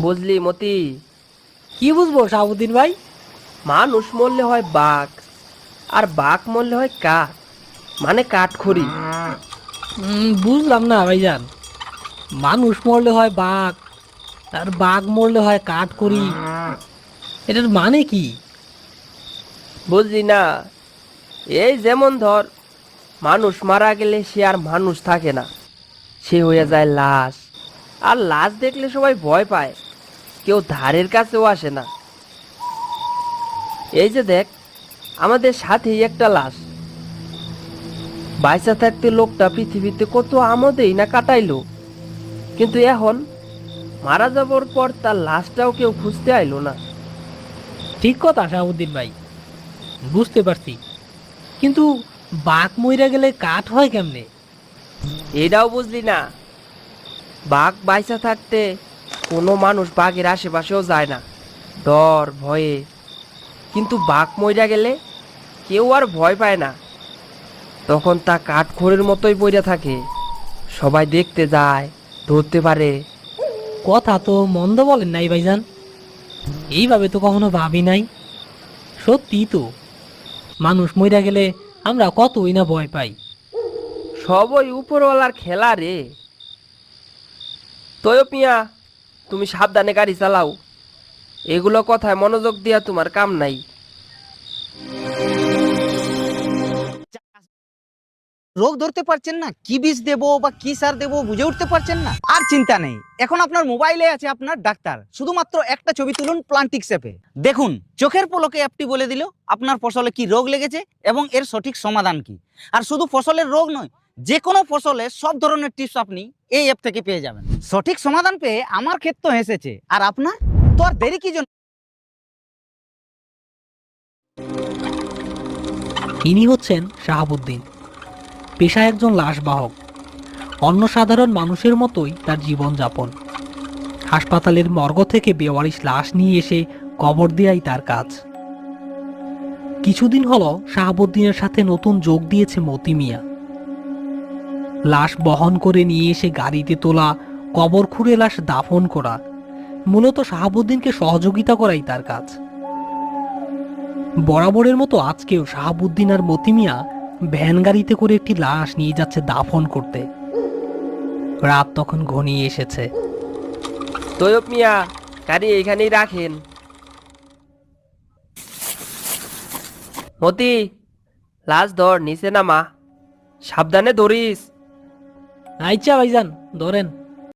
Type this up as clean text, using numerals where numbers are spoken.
বুঝলি মতি? কি বুঝবো শাহাবুদ্দিন ভাই? মানুষ মরলে হয় বাঘ, আর বাঘ মরলে হয় কাঠ, মানে কাঠখড়ি। বুঝলাম না ভাইজান। মানুষ মরলে হয় বাঘ, আর বাঘ মরলে হয় কাঠ করি। এটার মানে কি? বুঝলি না? এই যেমন ধর, মানুষ মারা গেলে সে আর মানুষ থাকে না, সে হয়ে যায় লাশ। আর লাশ দেখলে সবাই ভয় পায়, কেউ ধারের কাছেও আসে না। এই যে দেখ, আমাদের সাথেই একটা লাশ। বাইসা থাকতে লোকটা পৃথিবীতে কত আমোদেই না কাটাইলো, কিন্তু এখন মারা যাবার পর তার লাশটাও কেউ খুঁজতে আইলো না। ঠিক কথা শাহাবুদ্দিন ভাই, বুঝতে পারছি। কিন্তু বাঘ মইরা গেলে কাঠ হয় কেমনে? এটাও বুঝলি না? বাঘ বাইসা থাকতে কোনো মানুষ বাঘের আশেপাশেও যায় না, ডর ভয়ে। কিন্তু বাঘ মইরা গেলে কেউ আর ভয় পায় না, তখন তা কাঠখড়ের মতোই পড়ে থাকে। সবাই দেখতে যায়, ধরতে পারে। কথা তো মন্দ বলেন নাই ভাইজান, এইভাবে তো কখনো ভাবি নাই। সত্যি তো, মানুষ মইরা গেলে আমরা কতই না ভয় পাই। সবই উপরওয়ালার খেলা রে। তয় পিয়া, তুমি সাবধানে গাড়ি চালাও। এগুলো কথায় মনোযোগ দিয়া তোমার কাম নাই। রোগ ধরতে পারছেন না, কি বীজ দেবো বা কি সার দেবো বুঝে উঠতে পারছেন না? আর চিন্তা নেই, এখন আপনার মোবাইলে আছে আপনার ডাক্তার। শুধুমাত্র একটা ছবি তুলুন প্লান্টিক্স অ্যাপে, দেখুন চোখের পলকে অ্যাপটি বলে দিল আপনার ফসলে কি রোগ লেগেছে এবং এর সঠিক সমাধান কি। আর শুধু ফসলের রোগ নয়, যে কোনো ফসলের সব ধরনের টিপস আপনি এই অ্যাপ থেকে পেয়ে যাবেন। সঠিক সমাধান পেয়ে আমার ক্ষেত তো হেসেছে, আর আপনার? তো আর দেরি কি জন্য? ইনি হচ্ছেন শাহাবুদ্দিন, পেশায় একজন লাশবাহক। অন্য সাধারণ মানুষের মতোই তার জীবনযাপন। হাসপাতালের মর্গ থেকে বেওয়ারিশ লাশ নিয়ে এসে কবর দেয়াই তার কাজ। কিছুদিন হলো শাহাবুদ্দিনের সাথে নতুন যোগ দিয়েছে মতি মিয়া। লাশ বহন করে নিয়ে এসে গাড়িতে তোলা, কবর খুঁড়ে লাশ দাফন করা, মূলত শাহাবুদ্দিনকে সহযোগিতা করাই তার কাজ। বরাবরের মতো আজকেও শাহাবুদ্দিন আর মতি মিয়া ভ্যান গাড়িতে করে একটি লাশ নিয়ে যাচ্ছে দাফন করতে। রাত তখন ঘনিয়ে এসেছে। তৈয়ব মিয়া, গাড়ি এইখানেই রাখেন। মতি, লাশ ধর, নিচে নামা, সাবধানে ধরিস। আচ্ছা ভাইজান, ধরেন।